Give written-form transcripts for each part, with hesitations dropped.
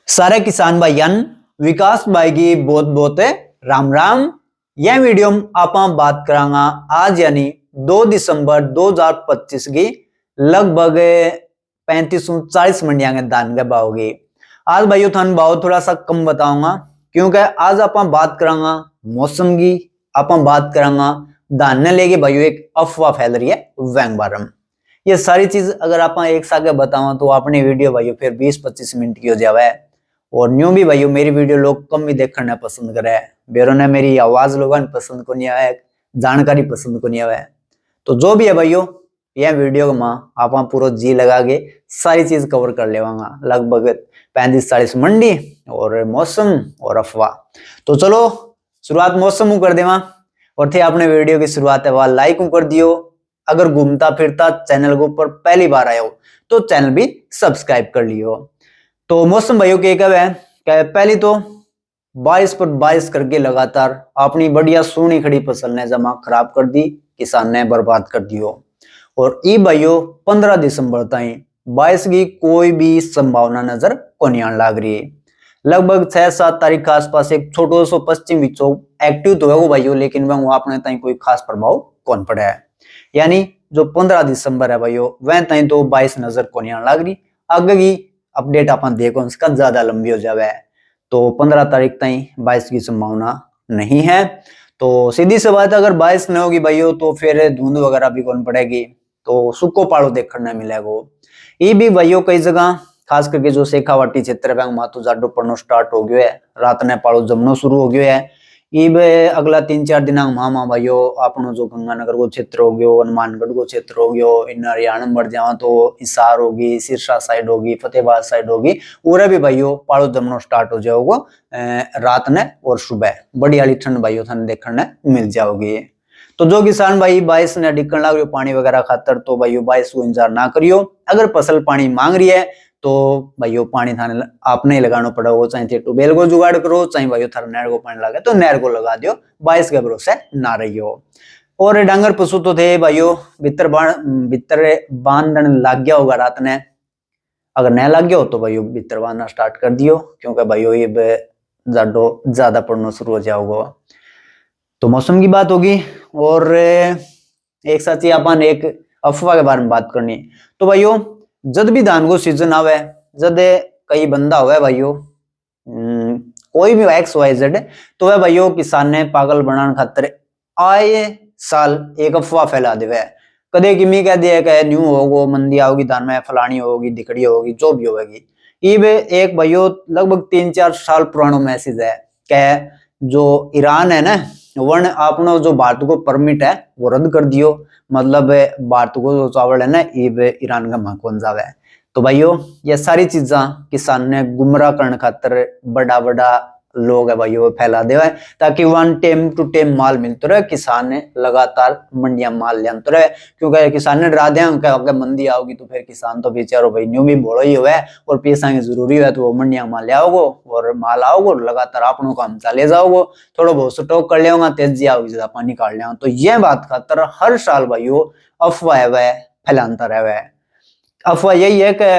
सारे किसान भाईयान विकास भाई की बहुत बहुत राम राम। यह वीडियो में आप बात करांगा आज यानी 2 दिसंबर 2025 की लगभग 35-40 मंडिया के धान के भाव की। आज भाइयों थान भाव थोड़ा सा कम बताऊंगा क्योंकि आज आप बात करांगा मौसम की, आप बात करांगा धान ने लेके भाइयों एक अफवाह फैल रही है वैंग बारम। ये सारी चीज अगर आप एक साथ बताऊं तो अपनी वीडियो भाइयों फिर 20-25 मिनट की हो जावे। और न्यू भी भाइयों मेरी वीडियो लोग कम ही देखना पसंद करे, बेरो ने मेरी आवाज लोगों ने पसंद को नहीं आया, जानकारी पसंद को नहीं आया। तो जो भी है भाइयों यह वीडियो में आप पूरा जी लगा के सारी चीज कवर कर लेवांगा, लगभग 35-40 मंडी और मौसम और अफवाह। तो चलो शुरुआत मौसम कर देवा और थे आपने वीडियो की शुरुआत है वह लाइक कर दियो। अगर घूमता फिरता चैनल के ऊपर पहली बार आए हो तो चैनल भी सब्सक्राइब कर लियो। तो मौसम भाइयों के कब है क्या, पहली तो 22 पर 22 करके लगातार अपनी बढ़िया सोनी खड़ी फसल ने जमा खराब कर दी, किसान ने बर्बाद कर दियो। और ई भाइयों 15 दिसंबर तक 22 की कोई भी संभावना नजर को नहीं आने लग रही है। लगभग 6-7 तारीख के आसपास एक छोटो सो पश्चिम विक्षोभ एक्टिव तो है वो भाइयों, लेकिन वह अपने तक कोई खास प्रभाव कौन पड़ा है। यानी जो 15 दिसंबर है भाइयों वह तक तो 22 नजर को नहीं आने लग रही। आगे की अपडेट अपन देखो उसका ज्यादा लंबी हो जावे, तो 15 तारीख तक 22 की संभावना नहीं है। तो सीधी सी बात अगर 22 न होगी भाइयों तो फिर धुंध वगैरह भी कौन पड़ेगी, तो सुको पाड़ो देखने मिलेगा। ये भी भाइयों कई जगह खास करके जो शेखावाटी क्षेत्र है वहां तो जाडो पड़नो स्टार्ट हो गयो है, रात ने पाड़ो जमनो शुरू हो गयो है। इब अगला 3-4 दिन मामा भाइयों अपनो जो गंगानगर को क्षेत्र हो गयो, हनुमानगढ़ को क्षेत्र हो गयो, इन हरियाणा में बढ़ जावा तो हिसार होगी, सिरसा साइड होगी, फतेहाबाद साइड होगी, उरे भी भाइयों पाड़ो जमनो स्टार्ट हो जाओगे रात ने और सुबह बड़ी वाली ठंड भाइयों थाने देखने मिल जाओगी। तो जो किसान भाई 22 ने डिकन लग रही पानी वगैरह खातर तो भाइयों 22 को इंतजार ना करियो। अगर फसल पानी मांग रही है तो भाइयों पानी थाने आपने ही लगाना पड़ेगा, चाहे ट्यूबवेल को जुगाड़ करो, चाहे भाइयों थारा नहर को पानी लगे तो नहर को लगा दियो, 22 के भरोसे ना रहियो। और डांगर पशु तो थे भाइयों भीतर बांधन लग गया होगा रात ने, अगर न लग गया हो तो भाइयों भीतर बांधना स्टार्ट कर दियो क्योंकि भाइयों ये जाडो ज्यादा पड़ना शुरू हो जाओगा। तो मौसम की बात होगी और एक साथ ही अपन एक अफवाह के बारे में बात करनी। तो भाइयों जब भी धान को सीजन आवे, जब कई बंदा हुआ भाइयों कोई भी XYZ तो वह भाइयों किसान ने पागल बनाने खातर आए साल एक अफवाह फैला देवे। कदे किमी कह दिया कि न्यू होगो, मंदी आओगी धान में, फलानी होगी, दिकड़ी होगी, जो भी होगी। ये एक भाइयों लगभग 3-4 साल पुराना मैसेज है कि जो ईरान है ना वन अपनो जो भारत को परमिट है वो रद्द कर दियो, मतलब भारत को जो चावल है ना ये ईरान का महकवन जावे। तो भाइयों ये सारी चीजा किसान ने गुमराह करने खातर बड़ा बड़ा लोग है भाइयों फैला देवा है ताकि वन टाइम टू टाइम माल मिलते रहे, किसान ने लगातार मंडिया माल ले रहे। क्योंकि किसान ने डरा दिया अगर मंदी आओगी तो फिर किसान तो बेचारो भाई न्यू भी बोलो ही हुआ है और पैसा की जरूरी है तो वो मंडिया माल ले आओगो और माल आओगो लगातार अपनों काम चले जाओगो, थोड़ा बहुत स्टॉक कर लेगा, तेजी आओगी ज्यादा निकाल लेगा। तो यह बात खातर हर साल भाइयों अफवाह है वह फैलाता रहे। अफवाह यही है कि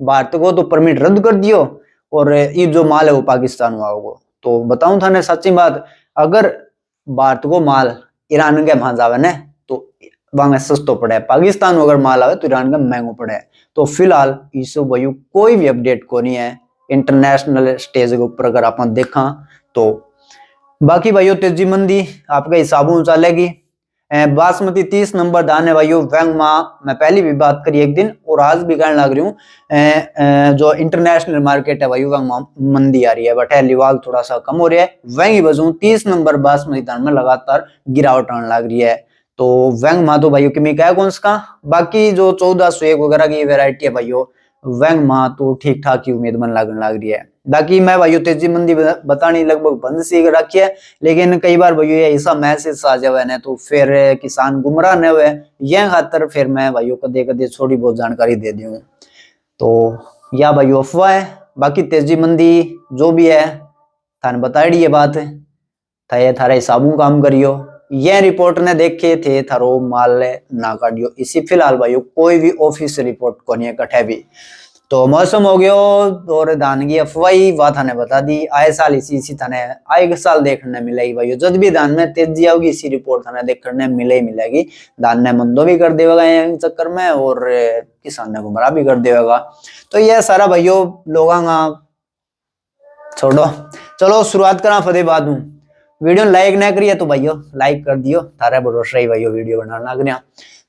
भारत को तो परमिट रद्द कर दियो और ये जो माल है वो पाकिस्तान में आओगे। तो बताऊं था ना सच्ची बात, अगर भारत को माल ईरान के वहां जावे ना तो वहां सस्तो पड़े, पाकिस्तान में अगर माल आवे तो ईरान का महंगो पड़े। तो फिलहाल इस भाइयों कोई भी अपडेट को नहीं है इंटरनेशनल स्टेज के ऊपर अगर आप देखा तो। बाकी भाइयों तेजी मंदी आपके हिसाबों चलेगी। बासमती 30 नंबर धान है भाइयों वैंग माँ मैं पहली भी बात करी एक दिन और आज भी कहने लग रही हूँ। जो इंटरनेशनल मार्केट है भाइयों वैंग माँ मंदी आ रही है, बट लिवाल थोड़ा सा कम हो रहा है। वैंग ही बजू 30 नंबर बासमती धान में लगातार गिरावट आने लग रही है। तो वैंग माँ तो भाइयों की क्या कौन सा, बाकी जो 1401 वगैरह की वेरायटी है भाइयों वैंग माँ तो ठीक ठाक ही उम्मीद मन लगने लग रही है। बाकी मैं भाइयों तेजी मंदी बतानी लगभग बंद सी रखी है, लेकिन कई बार भाइयों ऐसा मैसेज आ जावे ना तो फिर किसान गुमराह न हुए, यह खातर फिर मैं भाइयों कदे कदे थोड़ी बहुत जानकारी दे दूं। तो या भाइयों अफवाह है, बाकी तेजी मंदी जो भी है थाने बताई है बात था, थारे हिसाबों काम करियो। यह रिपोर्ट ने देखे थे थारो माल ना काटियो। इसी फिलहाल भाइयों कोई भी ऑफिस रिपोर्ट को नहीं कटे भी। तो मौसम हो गयो और धान की अफवाही बात थाने बता दी। आए साल इसी थाने आए साल देखने मिलेगी भाई, जब भी धान में तेजी आओगी इसी रिपोर्ट थाने देखने मिलेगी। धान ने मंदो भी कर देगा इन चक्कर में और किसान ने गुमराह भी कर देगा। तो यह सारा भाइयों लोग छोड़ो, चलो शुरुआत करा फतेहबाद हूँ। वीडियो लाइक ना करिए तो भाइयों लाइक कर दियो, थारा भरोसा ही भाइयों वीडियो बनाना लग गया।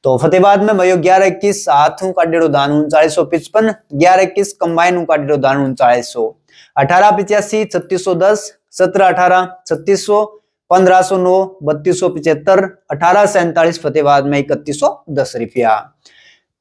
तो फतेहबाद में भाइयों 11-21 हाथों का डेढ़ो दान 3955, 11-21 कंबाइन का डेढ़ो दान 3900, 18-85 3610, 17-18 3600, 1509 3275, 18-47 फतेहबाद में 3110 रुपया।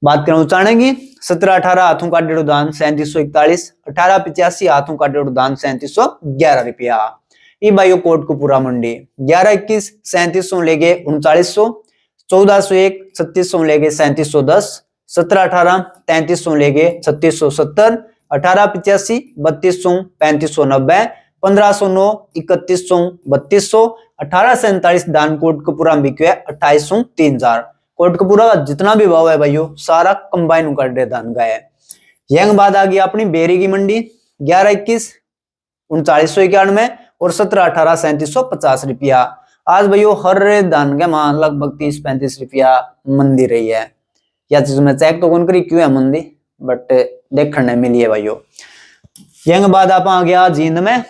बात करें उचाणे की 17-18 हाथों का डेढ़ो दान 3741, 18-85 हाथों का डेढ़ो दान 3711 रुपया। ये भाइयों कोटकपुरा मंडी 11-21 3700 लेके 3900, 1401 3600 लेके 3710, 17-18 3300 लेके 3670, 18-85 3200 3590, 1509 3100 3200, 18-47 दान कोटकपुरा में बिक्या 2800 3000। कोटकपुरा का जितना भी भाव है भाइयों सारा कंबाइन कर दे धान का है। यंग बाद आ गई अपनी बेरी की मंडी 11-21 3991 और 17-18 3750 रुपया। आज भाइयों हर धान के मान लगभग 30-35 रुपया मंदी रही है। या चीज में चेक तो कौन करी क्यों है मंदी, बट देखने मिली है भाइयों। यंग बाद आप आ गया जींद में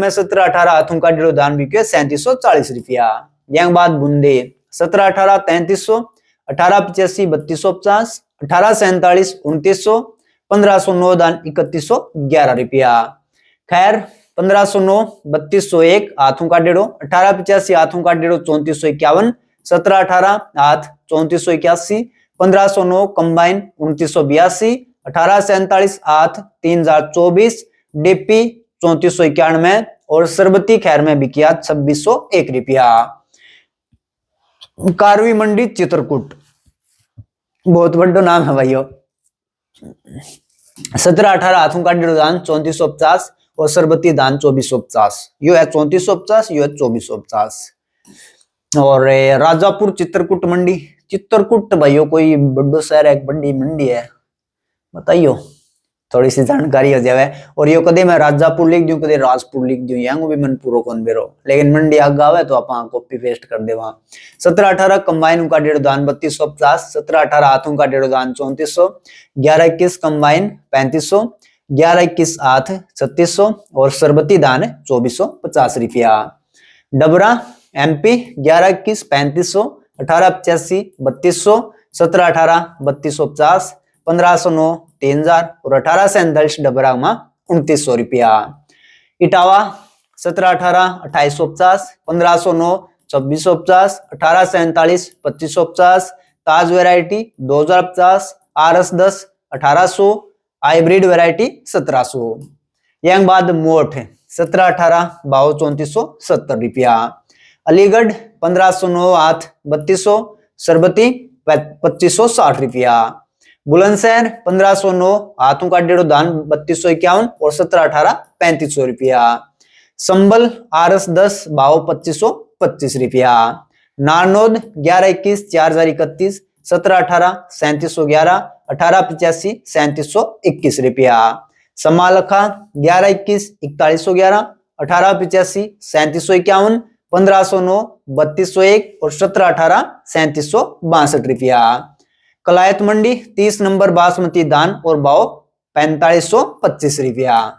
17-18 हाथों का डेढ़ो दान बिके 3740 रुपया। यंग बाद बूंदे 17-18 3300, 18-85 3250, 18-47 2900, 1509 दान 3111 रुपया। खैर 1509 3201 हाथों का डेढ़ो, 18-85 हाथों का डेढ़ो 3451, 17-18 हाथ 3481, 1509 कंबाइन 2982, 18-47 हाथ 3024, डीपी 3491 और सरबती खैर में बिकिया 2601 रुपया। कारवी मंडी चित्रकूट बहुत बड़ा नाम है भाइयों। 17-18 हाथों का डेढ़ो दान 3450 और सरबती दान 2450, यो है 3450, यो है 2450। और राजापुर चित्रकूट मंडी, चित्रकूट भाइयों कोई बड़ो शहर है, एक बड़ी मंडी है, बताइयो थोड़ी सी जानकारी हो जाए। और यो कदे मैं राजापुर लिख दूं कदे राजपुर लिख दूं, यांगो भी मन पूरो कौन बेरो, लेकिन मंडी आगे आवे तो आप कॉपी पेस्ट कर दे वहां। 17-18 कंबाइन का डेढ़ो दान 3250, 17-18 हाथों का डेढ़ो दान 3400, 11-21 कंबाइन 3500, 11-21 हाथ 3600 और सरबती दान 2450 रुपया। डबरा एमपी 11-21 3500, 18-85 3200, 17-18 3250, 1509 3000 और 18-47 डबरा में 2900 रुपया। Etawah 17-18 2850, 1509 2650, 18-47 2550, Taj variety 2050, RS10 1800, hybrid variety 1700। यंग बाद मोठ 17-18 22 3470 रुपया। अलीगढ़ 1509 हाथ 3200, सरबती 2560 रुपया। बुलंदशहर 1509 हाथों का डेढ़ो दान 3251 और 17-18 3500 रुपया। संबल RS10 भाव 2525 रुपया। नारनौद 11-21 4031, 17-18 3711, 18-85 3721 रुपया। समालखा 11-21 4111, 18-85 3751, 1509 3201 और 17-18 3762 रुपया। कलायत मंडी 30 नंबर बासमती धान और भाव 4525 रुपया।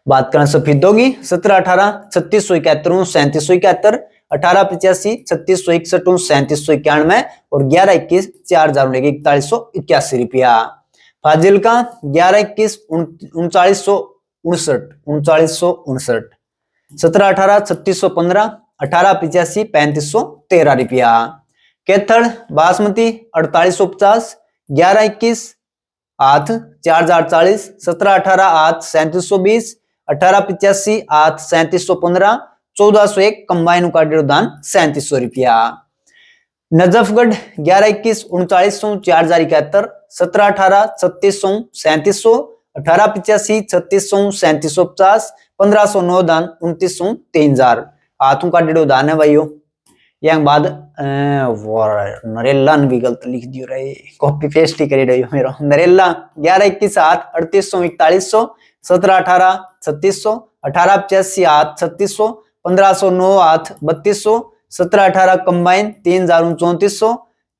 बात करें सफेदों की 17-18 3671 3771, 18-85 3661 3791 और 11-21 4000 लेके 4181 रुपया। फाजिल्का 11-21 3959, 17-18 3615, 18-85 3513 रुपया। कैथड़ बासमती 4850, 11-21 हाथ 4040, 17-18 हाथ 3720, 18-85 हाथ 3715, 1401 कंबाइन का डेढ़ो दान 3700 रुपया। नजफगढ़ 11-21 3900 4071, 17-18 3600 3700, 18-85 3600 3750, 1509 दान 2900 3000 हाथों का डेढ़ो दान है भाइयों। yang बाद नरेला ने भी गलत लिख दियो रहे, कॉपी पेस्ट ही करी रही मेरो। नरेला 11-21-8 3800-4100 17-18 3600 18-85-8 3600 1509-8 3200 17-18 कंबाइन 3034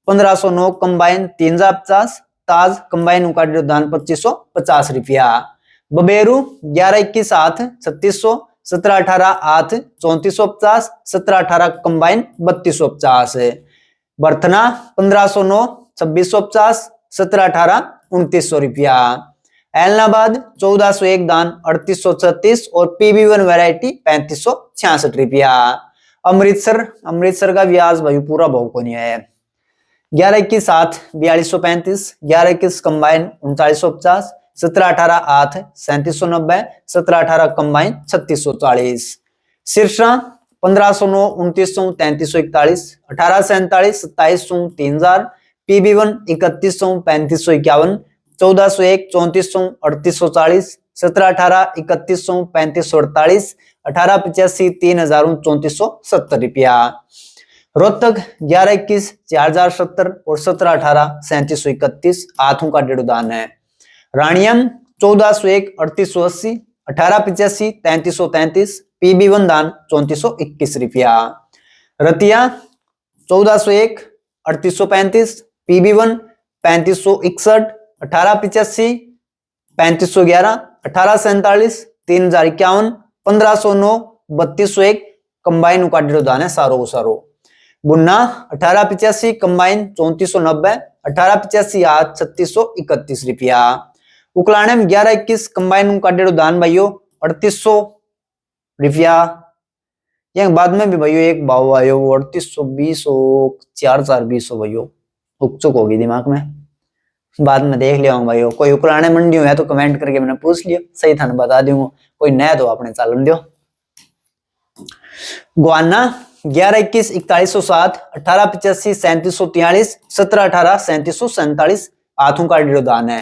1509 कंबाइन 3050 ताज कंबाइन का दान 2550 रुपया। बबेरू 11-21-8 3600 17-18-8 3450 17-18 कंबाइन 3250। बर्थना 1509 2650 17-18 2900 रुपया। एलनाबाद 1401 दान 3836 और PB1 वैरायटी 3566 रुपया। अमृतसर का ब्याज भाई पूरा भाव को नहीं है। 11-21-8 4235 11-21 कंबाइन 3950 17-18-8 3790 17-18 कंबाइन 3640। सिरसा 1509 2900 3341 1847 2700 3000 PB1 3100 3551 1401 3400 3840 17-18 3100 3548 1885 3000 3470 रुपया। रोहतक 11-21 4070 और 17-18 3731 आठों का डेढ़ है। रानियम 1401 3880 1885 3333 PB1 दान 3421 रुपया। रतिया 1401 3835 PB1 3561 1885 3511 1847 3051 1509 3201 कंबाइन का डेढ़ है सारो सारो। बुन्ना 1885 कंबाइन 3490 1885 8 3631 रुपया। उकलाने में 11-21 कंबाइन का डेढ़ दान भाइयों 3800 रुपया। यह बाद में भी भाइयों एक भाव आयो 3820 4420 भाइयों उकचुक होगी दिमाग में, बाद में देख लिया भाइयों। कोई उकलाने मंडी है तो कमेंट करके मैंने पूछ लियो, सही था बता दूंगा, कोई नया तो आपने चालन दियो। गुआना 11-21 4107 1885 3743 17-18 3747 आठों का डेढ़ दान है।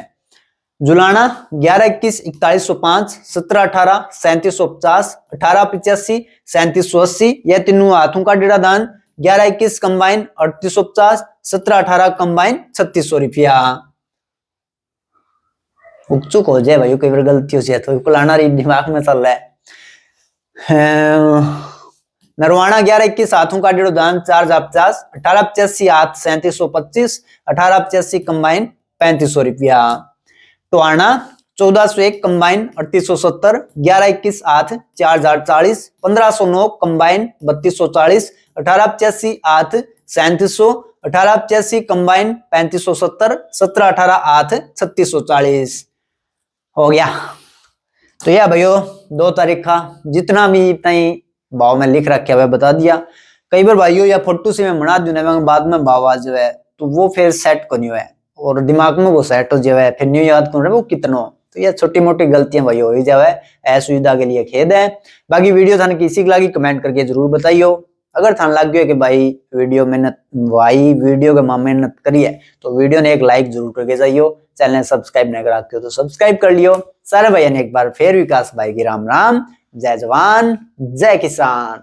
जुलाना 11-21 4105 17-18 3750 1885 3780 यह तीनों आठों का डेढ़ दान। 11-21 कंबाइन 3850 17-18 कंबाइन 3600 रुपया। उकचुक हो जाए भाई कई बार गलती हो जाए तो लाना दिमाग में चल रहा है। नरवाना 11-21 आठों का डेढ़ दान 4050 1885 8 3725 1885 कंबाइन 3500 रुपया। टोआना 1401 कंबाइन 3870 11-21 8 4040 1509 कंबाइन 3240 1885 8 3700 1885 कंबाइन 3570 17-18 8 3640 हो गया। तो यह भैया 2 तारीख का जितना भी इतना ही भाव में लिख रखा है बता दिया। कई बार भाइयों या फोटो से मैं बना दूं बाद में भाव आ जो है तो वो फिर सेट को नहीं है और दिमाग में वो सेट हो जाए फिर नहीं याद कर वो कितना। तो ये छोटी मोटी गलतियां भाई हो ही जाए, असुविधा के लिए खेद है। बाकी वीडियो थाने किसी की लगी कमेंट करके जरूर बताइयो। अगर थान लग गयो कि भाई वीडियो के मां मेहनत करी है तो वीडियो ने एक लाइक जरूर करके जाइयो। चैनल सब्सक्राइब नहीं करा तो सब्सक्राइब कर लियो। सारे भाई ने एक बार फिर विकास भाई की राम राम। जय जवान जय किसान।